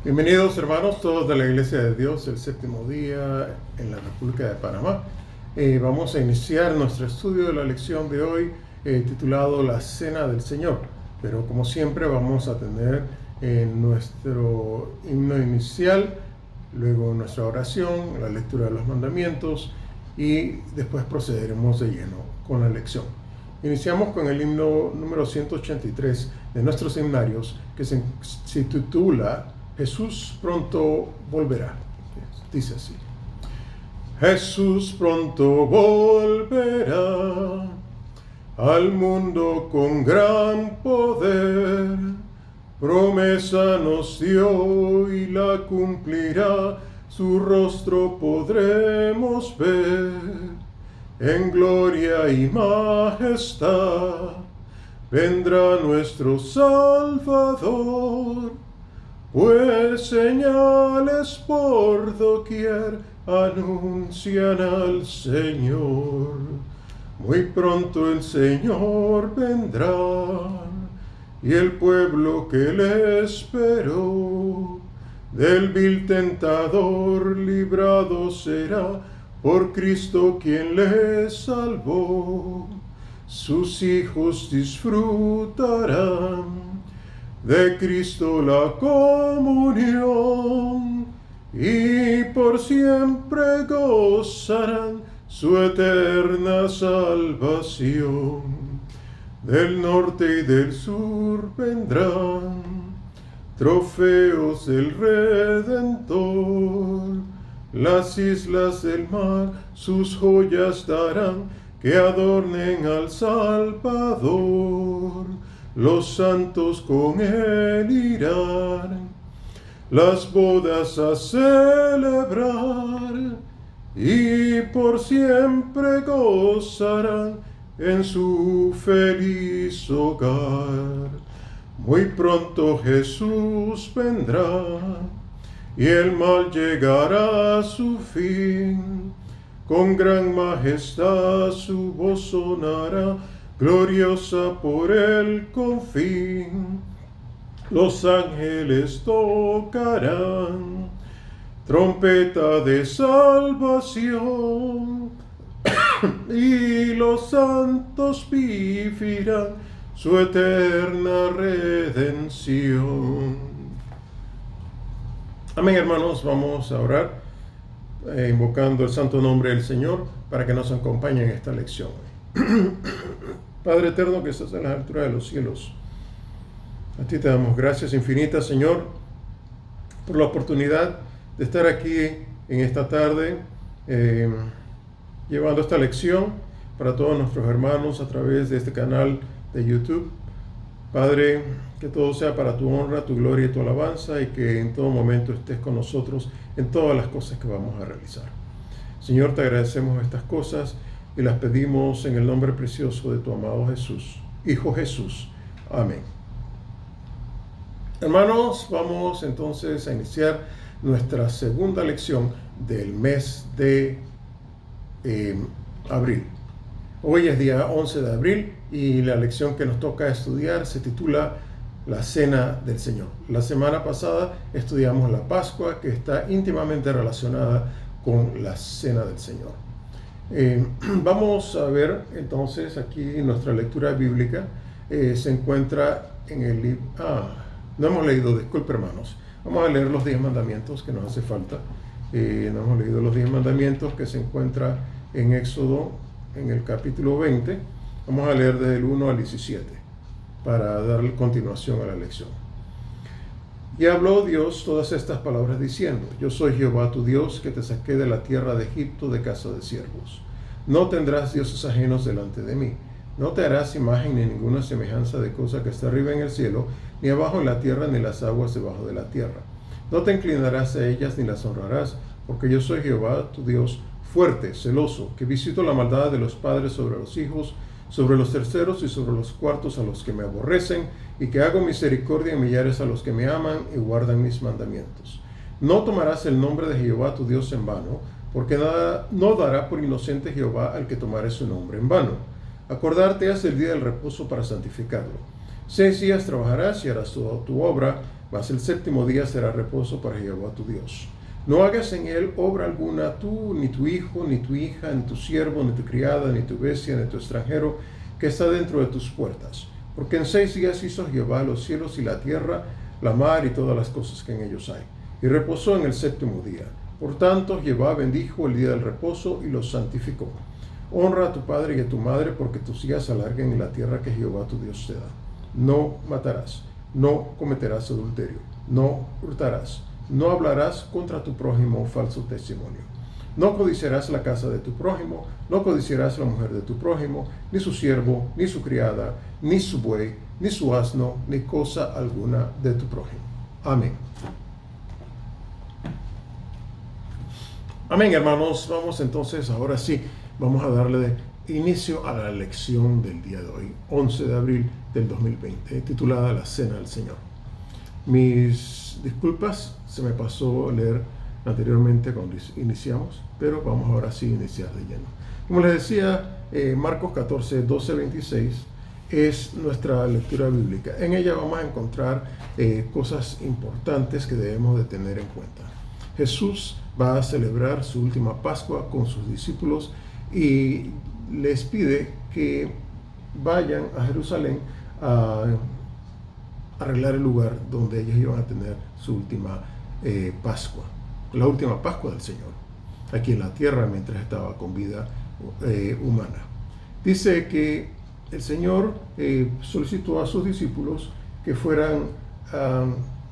Bienvenidos hermanos, todos de la Iglesia de Dios, el séptimo día en la República de Panamá. Vamos a iniciar nuestro estudio de la lección de hoy titulado La Cena del Señor. Pero como siempre vamos a tener nuestro himno inicial, luego nuestra oración, la lectura de los mandamientos y después procederemos de lleno con la lección. Iniciamos con el himno número 183 de nuestros himnarios que se titula Jesús pronto volverá. Dice así: Jesús pronto volverá al mundo con gran poder. Promesa nos dio y la cumplirá, su rostro podremos ver. En gloria y majestad vendrá nuestro Salvador, pues señales por doquier anuncian al Señor. Muy pronto el Señor vendrá, y el pueblo que le esperó del vil tentador librado será, por Cristo quien le salvó. Sus hijos disfrutarán de Cristo la comunión, y por siempre gozarán su eterna salvación. Del norte y del sur vendrán trofeos del Redentor. Las islas del mar sus joyas darán, que adornen al Salvador. Los santos con él irán las bodas a celebrar, y por siempre gozarán en su feliz hogar. Muy pronto Jesús vendrá, y el mal llegará a su fin. Con gran majestad su voz sonará, gloriosa por el confín. Los ángeles tocarán trompeta de salvación, y los santos vivirán su eterna redención. Amén, hermanos. Vamos a orar invocando el santo nombre del Señor para que nos acompañe en esta lección. Padre eterno que estás en la altura de los cielos, a ti te damos gracias infinitas, Señor, por la oportunidad de estar aquí en esta tarde llevando esta lección para todos nuestros hermanos a través de este canal de YouTube. Padre, que todo sea para tu honra, tu gloria y tu alabanza, y que en todo momento estés con nosotros en todas las cosas que vamos a realizar. Señor, te agradecemos estas cosas y las pedimos en el nombre precioso de tu amado Jesús, Hijo Jesús. Amén. Hermanos, vamos entonces a iniciar nuestra segunda lección del mes de abril. Hoy es día 11 de abril y la lección que nos toca estudiar se titula La Cena del Señor. La semana pasada estudiamos la Pascua, que está íntimamente relacionada con la Cena del Señor. Vamos a ver entonces aquí nuestra lectura bíblica. Se encuentra en el libro... no hemos leído, disculpe hermanos. Vamos a leer los 10 mandamientos que nos hace falta. No hemos leído los 10 mandamientos que se encuentra en Éxodo, en el capítulo 20. Vamos a leer desde el 1 al 17 para darle continuación a la lección. Y habló Dios todas estas palabras diciendo: Yo soy Jehová tu Dios, que te saqué de la tierra de Egipto, de casa de siervos. No tendrás dioses ajenos delante de mí. No te harás imagen ni ninguna semejanza de cosa que está arriba en el cielo, ni abajo en la tierra, ni las aguas debajo de la tierra. No te inclinarás a ellas ni las honrarás, porque yo soy Jehová tu Dios, fuerte, celoso, que visito la maldad de los padres sobre los hijos, sobre los terceros y sobre los cuartos a los que me aborrecen, y que hago misericordia en millares a los que me aman y guardan mis mandamientos. No tomarás el nombre de Jehová tu Dios en vano, porque no dará por inocente Jehová al que tomare su nombre en vano. Acordarte has el día del reposo para santificarlo. 6 días trabajarás y harás toda tu obra, mas el séptimo día será reposo para Jehová tu Dios. No hagas en él obra alguna tú, ni tu hijo, ni tu hija, ni tu siervo, ni tu criada, ni tu bestia, ni tu extranjero, que está dentro de tus puertas. Porque en 6 días hizo Jehová los cielos y la tierra, la mar y todas las cosas que en ellos hay. Y reposó en el séptimo día. Por tanto, Jehová bendijo el día del reposo y lo santificó. Honra a tu padre y a tu madre, porque tus días se alarguen en la tierra que Jehová tu Dios te da. No matarás, no cometerás adulterio, no hurtarás, no hablarás contra tu prójimo falso testimonio. No codiciarás la casa de tu prójimo, no codiciarás la mujer de tu prójimo, ni su siervo, ni su criada, ni su buey, ni su asno, ni cosa alguna de tu prójimo. Amén. Amén, hermanos. Vamos entonces, ahora sí, vamos a darle inicio a la lección del día de hoy, 11 de abril del 2020, titulada La Cena del Señor. Mis disculpas, se me pasó leer anteriormente cuando iniciamos, pero vamos ahora sí a iniciar de lleno. Como les decía, Marcos 14, 12, 26 es nuestra lectura bíblica. En ella vamos a encontrar cosas importantes que debemos de tener en cuenta. Jesús va a celebrar su última Pascua con sus discípulos y les pide que vayan a Jerusalén a arreglar el lugar donde ellos iban a tener su última Pascua, la última Pascua del Señor, aquí en la tierra mientras estaba con vida humana. Dice que el Señor solicitó a sus discípulos que fueran,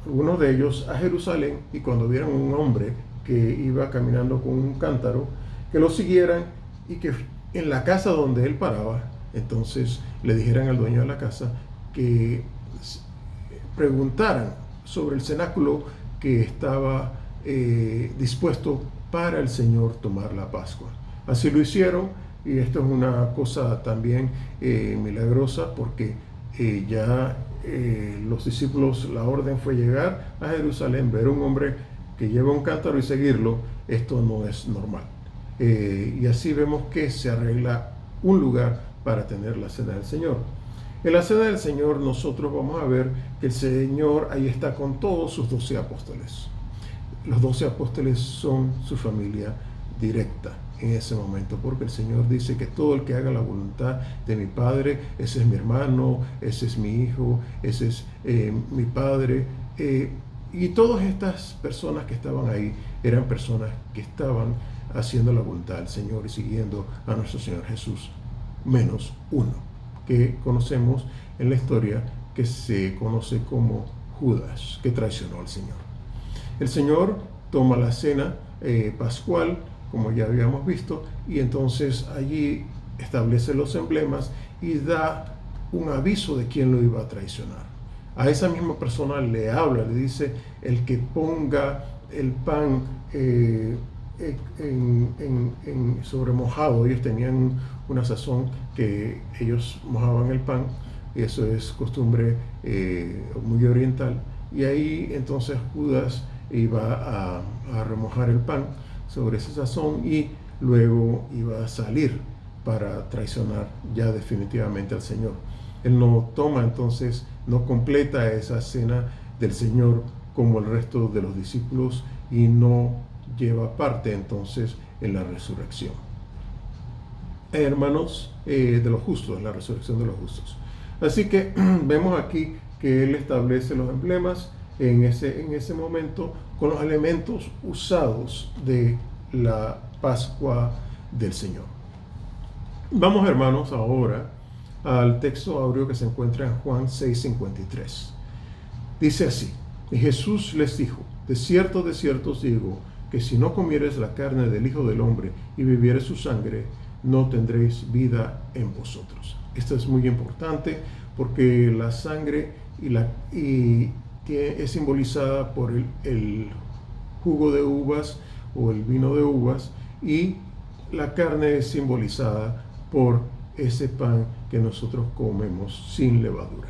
algunos de ellos, a Jerusalén, y cuando vieran un hombre que iba caminando con un cántaro, que lo siguieran y que en la casa donde él paraba, entonces le dijeran al dueño de la casa que preguntaran sobre el cenáculo que estaba dispuesto para el Señor tomar la Pascua. Así lo hicieron, y esto es una cosa también milagrosa, porque ya los discípulos, la orden fue llegar a Jerusalén, ver a un hombre que lleva un cántaro y seguirlo. Esto no es normal. Y así vemos que se arregla un lugar para tener la cena del Señor. En la cena del Señor nosotros vamos a ver que el Señor ahí está con todos sus 12 apóstoles. Los 12 apóstoles son su familia directa en ese momento, porque el Señor dice que todo el que haga la voluntad de mi Padre, ese es mi hermano, ese es mi hijo, ese es mi padre. Y todas estas personas que estaban ahí eran personas que estaban haciendo la voluntad del Señor y siguiendo a nuestro Señor Jesús, menos uno, que conocemos en la historia, que se conoce como Judas, que traicionó al Señor. El Señor toma la cena pascual, como ya habíamos visto, y entonces allí establece los emblemas y da un aviso de quién lo iba a traicionar. A esa misma persona le habla, le dice: el que ponga el pan sobre mojado. Ellos tenían una sazón que ellos mojaban el pan, y eso es costumbre muy oriental. Y ahí entonces Judas iba a remojar el pan sobre esa sazón y luego iba a salir para traicionar ya definitivamente al Señor. Él no toma entonces, no completa esa cena del Señor como el resto de los discípulos, y no lleva parte entonces en la resurrección. Hermanos, de los justos, la resurrección de los justos. Así que vemos aquí que Él establece los emblemas en ese momento con los elementos usados de la Pascua del Señor. Vamos, hermanos, ahora al texto áureo que se encuentra en Juan 6:53. Dice así: y Jesús les dijo: de cierto os digo, que si no comiereis la carne del Hijo del Hombre y bebiereis su sangre, no tendréis vida en vosotros. Esto es muy importante, porque la sangre es simbolizada por el jugo de uvas o el vino de uvas, y la carne es simbolizada por ese pan que nosotros comemos sin levadura.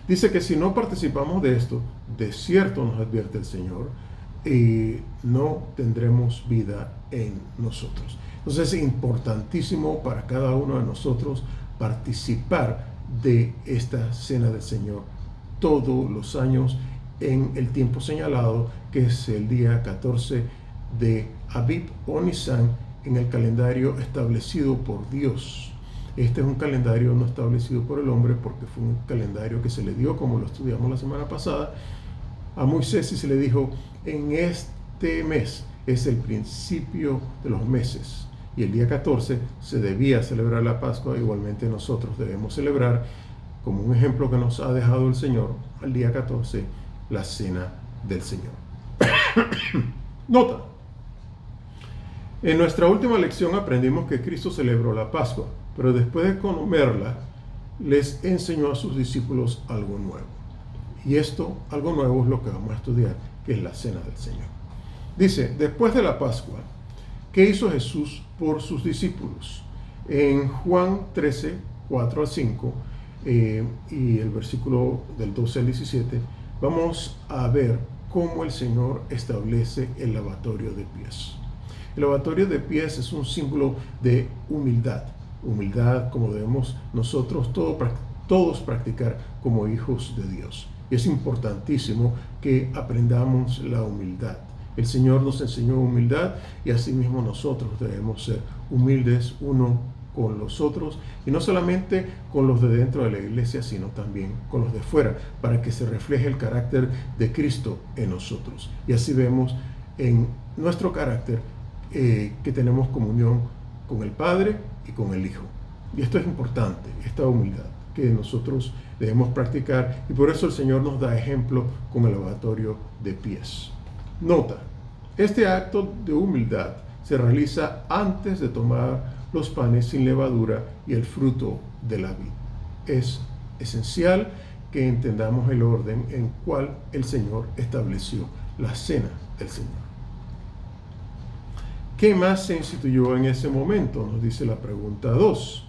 Dice que si no participamos de esto, de cierto, nos advierte el Señor, no tendremos vida en nosotros. Entonces es importantísimo para cada uno de nosotros participar de esta cena del Señor todos los años, en el tiempo señalado, que es el día 14 de Abib o Nisan, en el calendario establecido por Dios. Este es un calendario no establecido por el hombre, porque fue un calendario que se le dio, como lo estudiamos la semana pasada, a Moisés, y se le dijo: en este mes es el principio de los meses, y el día 14 se debía celebrar la Pascua. Igualmente nosotros debemos celebrar, como un ejemplo que nos ha dejado el Señor, al día 14, la cena del Señor. Nota: en nuestra última lección aprendimos que Cristo celebró la Pascua, pero después de comerla, les enseñó a sus discípulos algo nuevo. Y esto, algo nuevo, es lo que vamos a estudiar, que es la cena del Señor. Dice: después de la Pascua, ¿qué hizo Jesús por sus discípulos? En Juan 13, 4 al 5, y el versículo del 12 al 17, vamos a ver cómo el Señor establece el lavatorio de pies. El lavatorio de pies es un símbolo de humildad. Humildad como debemos nosotros todos practicar como hijos de Dios. Y es importantísimo que aprendamos la humildad. El Señor nos enseñó humildad, y asimismo nosotros debemos ser humildes uno con los otros, y no solamente con los de dentro de la iglesia, sino también con los de fuera, para que se refleje el carácter de Cristo en nosotros. Y así vemos en nuestro carácter que tenemos comunión con el Padre y con el Hijo. Y esto es importante, esta humildad que nosotros debemos practicar, y por eso el Señor nos da ejemplo con el lavatorio de pies. Nota: este acto de humildad se realiza antes de tomar los panes sin levadura y el fruto de la vid. Es esencial que entendamos el orden en cual el Señor estableció la cena del Señor. ¿Qué más se instituyó en ese momento? Nos dice la pregunta 2.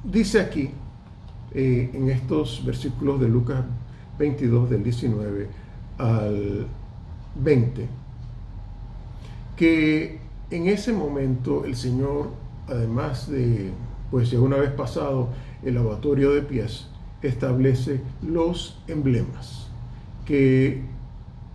Dice aquí, en estos versículos de Lucas 22, del 19 al 20, que en ese momento el Señor, además de, pues ya una vez pasado el lavatorio de pies, establece los emblemas, que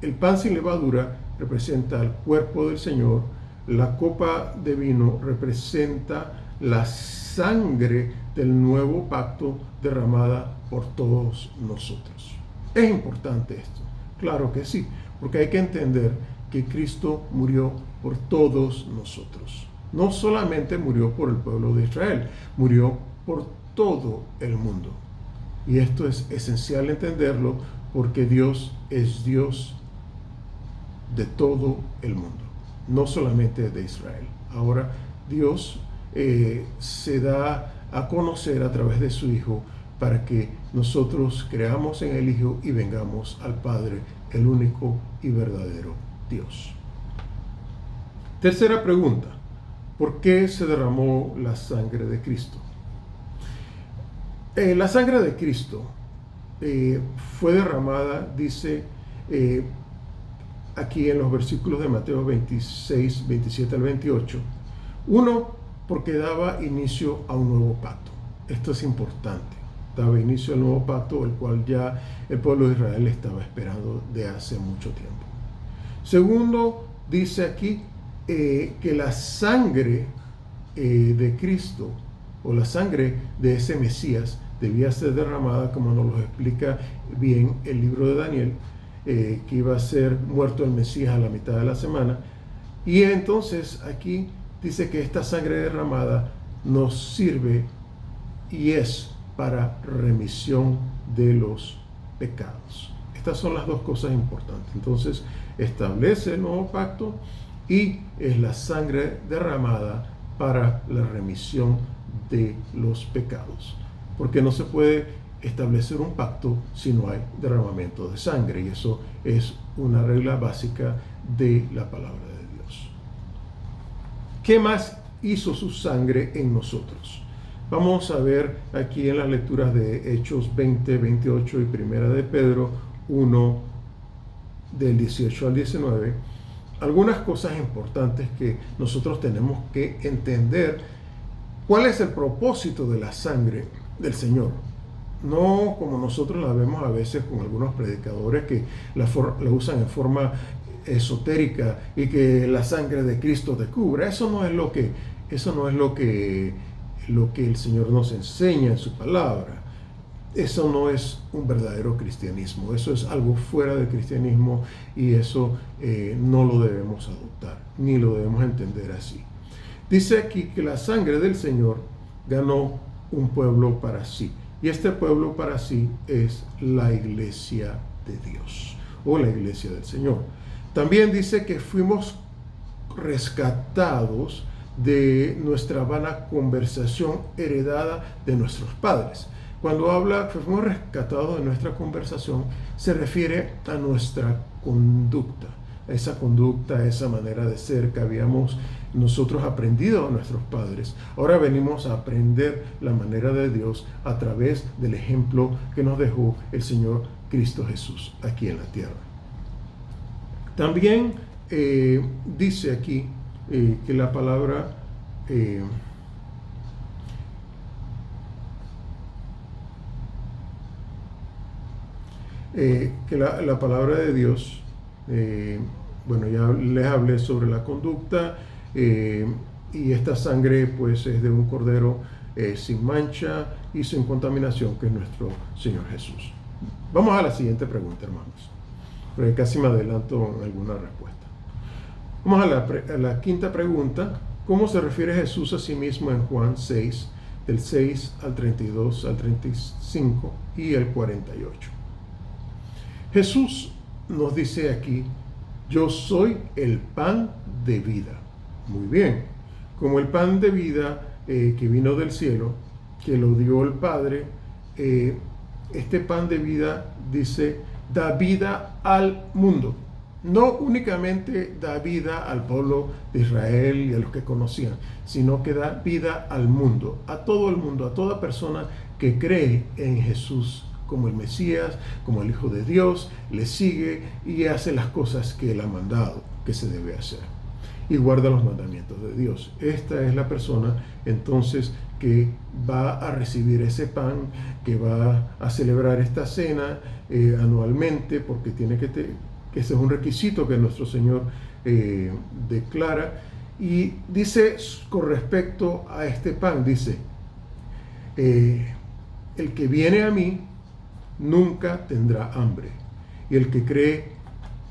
el pan sin levadura representa el cuerpo del Señor, la copa de vino representa la sangre del nuevo pacto derramada por todos nosotros. ¿Es importante esto? Claro que sí, porque hay que entender que Cristo murió por todos nosotros. No solamente murió por el pueblo de Israel, murió por todo el mundo. Y esto es esencial entenderlo, porque Dios es Dios de todo el mundo, no solamente de Israel. Ahora Dios se da a conocer a través de su Hijo, para que nosotros creamos en el Hijo y vengamos al Padre, el único y verdadero Dios. Tercera pregunta: ¿por qué se derramó la sangre de Cristo? La sangre de Cristo fue derramada, dice aquí en los versículos de Mateo 26, 27 al 28. Uno, porque daba inicio a un nuevo pacto. Esto es importante. Daba inicio al nuevo pacto, el cual ya el pueblo de Israel estaba esperando de hace mucho tiempo. Segundo, dice aquí que la sangre de Cristo, o la sangre de ese Mesías, debía ser derramada, como nos lo explica bien el libro de Daniel, que iba a ser muerto el Mesías a la mitad de la semana. Y entonces aquí dice que esta sangre derramada nos sirve y es para remisión de los pecados. Estas son las dos cosas importantes. Entonces, establece el nuevo pacto y es la sangre derramada para la remisión de los pecados. Porque no se puede establecer un pacto si no hay derramamiento de sangre, y eso es una regla básica de la palabra de Dios. ¿Qué más hizo su sangre en nosotros? Vamos a ver aquí en las lecturas de Hechos 20, 28 y Primera de Pedro 1, del 18 al 19, algunas cosas importantes que nosotros tenemos que entender. ¿Cuál es el propósito de la sangre del Señor? no como nosotros la vemos a veces con algunos predicadores que la usan en forma esotérica y que la sangre de Cristo te cubra. Eso no es lo que el Señor nos enseña en su palabra. Eso no es un verdadero cristianismo, eso es algo fuera del cristianismo y eso no lo debemos adoptar, ni lo debemos entender así. Dice aquí que la sangre del Señor ganó un pueblo para sí, y este pueblo para sí es la iglesia de Dios, o la iglesia del Señor. También dice que fuimos rescatados de nuestra vana conversación heredada de nuestros padres. Cuando habla que fuimos rescatados de nuestra conversación, se refiere a nuestra conducta, a esa manera de ser que habíamos nosotros aprendido a nuestros padres. Ahora venimos a aprender la manera de Dios a través del ejemplo que nos dejó el Señor Cristo Jesús aquí en la tierra. También dice aquí que la palabra la palabra de Dios, bueno, ya les hablé sobre la conducta, y esta sangre pues es de un cordero sin mancha y sin contaminación, que es nuestro Señor Jesús. Vamos a la siguiente pregunta, hermanos, porque casi me adelanto en alguna respuesta. Vamos a la quinta pregunta. ¿Cómo se refiere Jesús a sí mismo en Juan 6, del 6 al 32, al 35 y el 48? Jesús nos dice aquí: yo soy el pan de vida. Muy bien, como el pan de vida que vino del cielo, que lo dio el Padre, este pan de vida, dice, da vida al mundo. No únicamente da vida al pueblo de Israel y a los que conocían, sino que da vida al mundo, a todo el mundo, a toda persona que cree en Jesús como el Mesías, como el Hijo de Dios, le sigue y hace las cosas que Él ha mandado que se debe hacer, y guarda los mandamientos de Dios. Esta es la persona entonces que va a recibir ese pan, que va a celebrar esta cena anualmente, porque tiene que ese es un requisito que nuestro Señor declara. Y dice con respecto a este pan, dice, el que viene a mí nunca tendrá hambre, y el que cree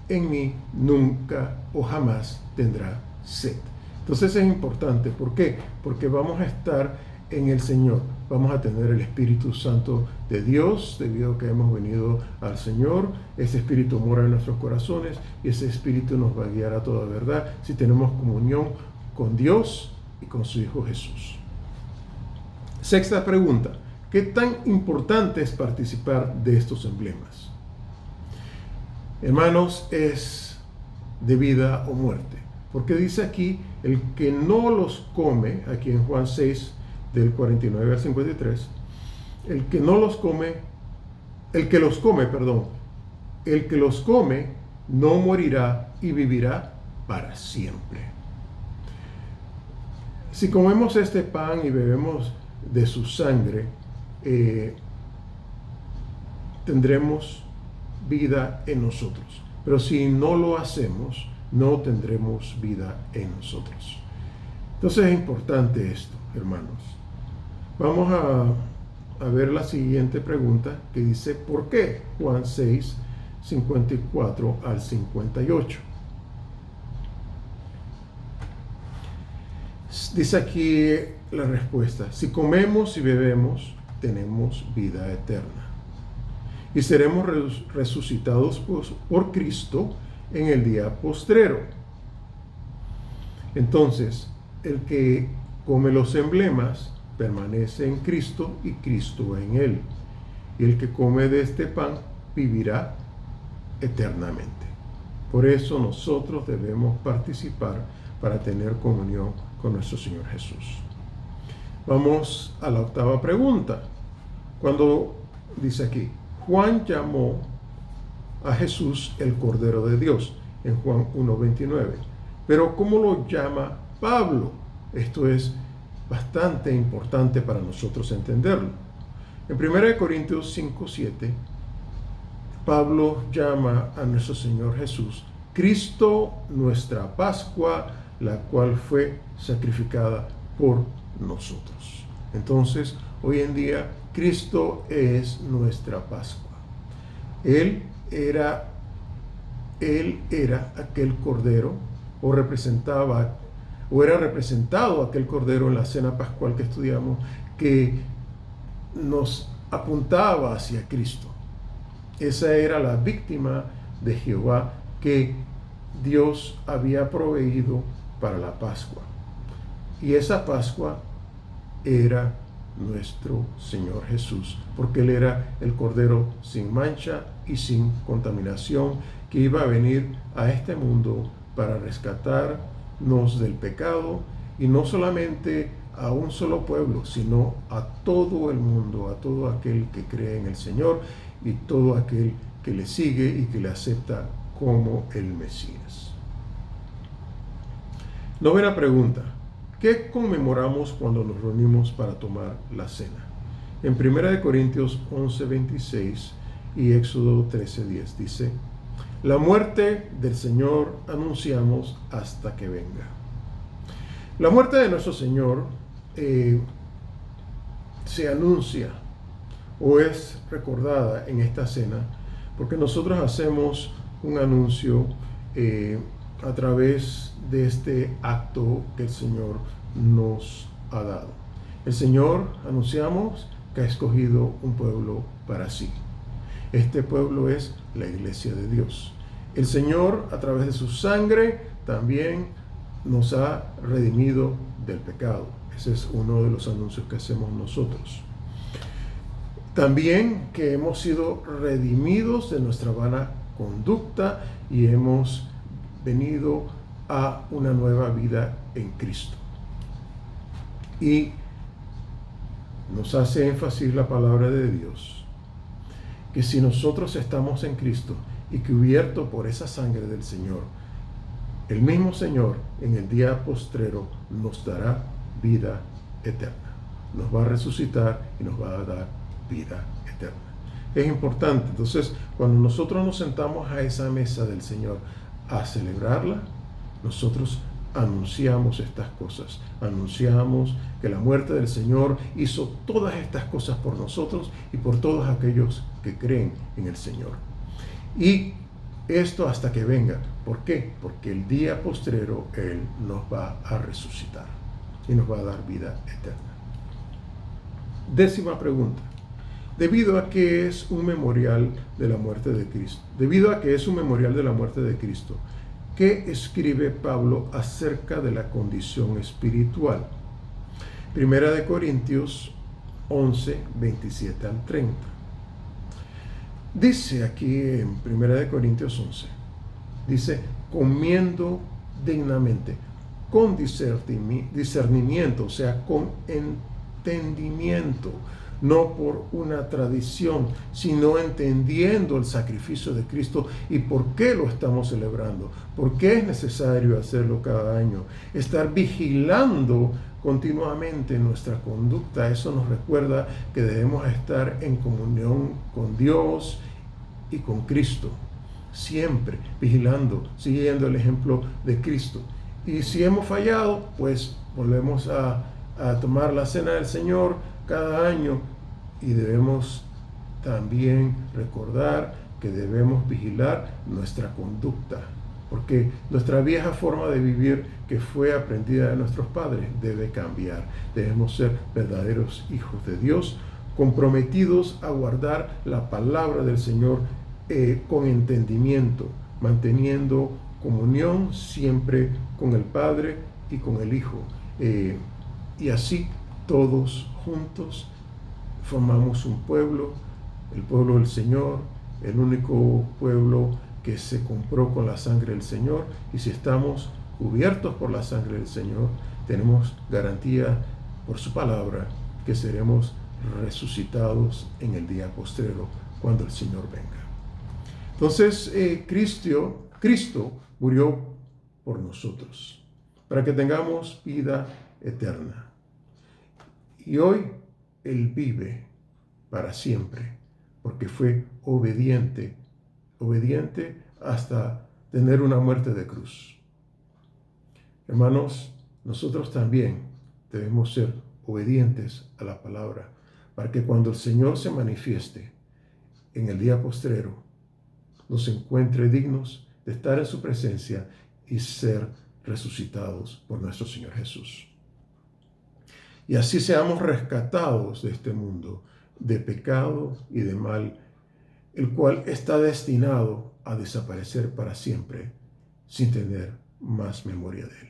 en mí nunca o jamás tendrá sed. Entonces es importante. ¿Por qué? Porque vamos a estar en el Señor, vamos a tener el Espíritu Santo de Dios, debido a que hemos venido al Señor. Ese Espíritu mora en nuestros corazones y ese Espíritu nos va a guiar a toda verdad si tenemos comunión con Dios y con su Hijo Jesús. Sexta pregunta: ¿qué tan importante es participar de estos emblemas? Hermanos, es de vida o muerte, porque dice aquí, el que no los come, aquí en Juan 6, del 49 al 53, el que los come no morirá y vivirá para siempre. Si comemos este pan y bebemos de su sangre, tendremos vida en nosotros. Pero si no lo hacemos, no tendremos vida en nosotros. Entonces es importante esto, hermanos. Vamos a ver la siguiente pregunta, que dice: ¿por qué? Juan 6, 54 al 58. Dice aquí la respuesta: si comemos y bebemos, tenemos vida eterna, y seremos resucitados por Cristo en el día postrero. Entonces, el que come los emblemas permanece en Cristo y Cristo en él, y el que come de este pan vivirá eternamente. Por eso nosotros debemos participar para tener comunión con nuestro Señor Jesús. Vamos a la octava pregunta. Cuando dice aquí, Juan llamó a Jesús el Cordero de Dios, en Juan 1:29. Pero ¿cómo lo llama Pablo? Esto es bastante importante para nosotros entenderlo. En 1 Corintios 5:7, Pablo llama a nuestro Señor Jesús Cristo nuestra Pascua, la cual fue sacrificada por nosotros. Entonces, hoy en día, Cristo es nuestra Pascua. Él era aquel cordero, o era representado aquel cordero en la cena pascual que estudiamos, que nos apuntaba hacia Cristo. Esa era la víctima de Jehová que Dios había proveído para la Pascua. Y esa Pascua era nuestro Señor Jesús, porque Él era el Cordero sin mancha y sin contaminación, que iba a venir a este mundo para rescatarnos del pecado, y no solamente a un solo pueblo, sino a todo el mundo, a todo aquel que cree en el Señor y todo aquel que le sigue y que le acepta como el Mesías. Novena pregunta: ¿qué conmemoramos cuando nos reunimos para tomar la cena? En 1 Corintios 11:26 y Éxodo 13:10 dice: la muerte del Señor anunciamos hasta que venga. La muerte de nuestro Señor se anuncia o es recordada en esta cena porque nosotros hacemos un anuncio a través de este acto que el Señor nos ha dado. El Señor, anunciamos, que ha escogido un pueblo para sí. Este pueblo es la iglesia de Dios. El Señor, a través de su sangre, también nos ha redimido del pecado. Ese es uno de los anuncios que hacemos nosotros. También que hemos sido redimidos de nuestra vana conducta y hemos venido a una nueva vida en Cristo. Y nos hace énfasis la palabra de Dios, que si nosotros estamos en Cristo y cubiertos por esa sangre del Señor, el mismo Señor en el día postrero nos dará vida eterna. Nos va a resucitar y nos va a dar vida eterna. Es importante, entonces, cuando nosotros nos sentamos a esa mesa del Señor a celebrarla, nosotros anunciamos estas cosas, anunciamos que la muerte del Señor hizo todas estas cosas por nosotros y por todos aquellos que creen en el Señor. Y esto hasta que venga. ¿Por qué? Porque el día postrero Él nos va a resucitar y nos va a dar vida eterna. Décima pregunta. Debido a que es un memorial de la muerte de Cristo, ¿qué escribe Pablo acerca de la condición espiritual? 1 Corintios 11, 27 al 30. Dice aquí en 1 Corintios 11, dice, comiendo dignamente, con discernimiento, o sea, con entendimiento, no por una tradición, sino entendiendo el sacrificio de Cristo y por qué lo estamos celebrando, por qué es necesario hacerlo cada año, estar vigilando continuamente nuestra conducta. Eso nos recuerda que debemos estar en comunión con Dios y con Cristo, siempre vigilando, siguiendo el ejemplo de Cristo. Y si hemos fallado, pues volvemos a tomar la cena del Señor cada año, y debemos también recordar que debemos vigilar nuestra conducta, porque nuestra vieja forma de vivir, que fue aprendida de nuestros padres, debe cambiar. Debemos ser verdaderos hijos de Dios, comprometidos a guardar la palabra del Señor con entendimiento, manteniendo comunión siempre con el Padre y con el Hijo. Y así todos juntos formamos un pueblo, el pueblo del Señor, el único pueblo que se compró con la sangre del Señor. Y si estamos cubiertos por la sangre del Señor, tenemos garantía por su palabra que seremos resucitados en el día postrero cuando el Señor venga. Entonces, Cristo murió por nosotros para que tengamos vida eterna. Y hoy Él vive para siempre, porque fue obediente hasta tener una muerte de cruz. Hermanos, nosotros también debemos ser obedientes a la palabra, para que cuando el Señor se manifieste en el día postrero, nos encuentre dignos de estar en su presencia y ser resucitados por nuestro Señor Jesús. Y así seamos rescatados de este mundo de pecado y de mal, el cual está destinado a desaparecer para siempre sin tener más memoria de él.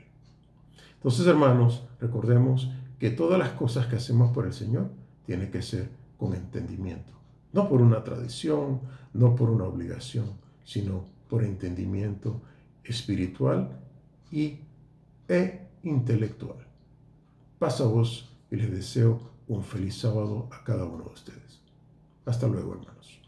Entonces, hermanos, recordemos que todas las cosas que hacemos por el Señor tienen que ser con entendimiento. No por una tradición, no por una obligación, sino por entendimiento espiritual e intelectual. Paz a vos y les deseo un feliz sábado a cada uno de ustedes. Hasta luego, hermanos.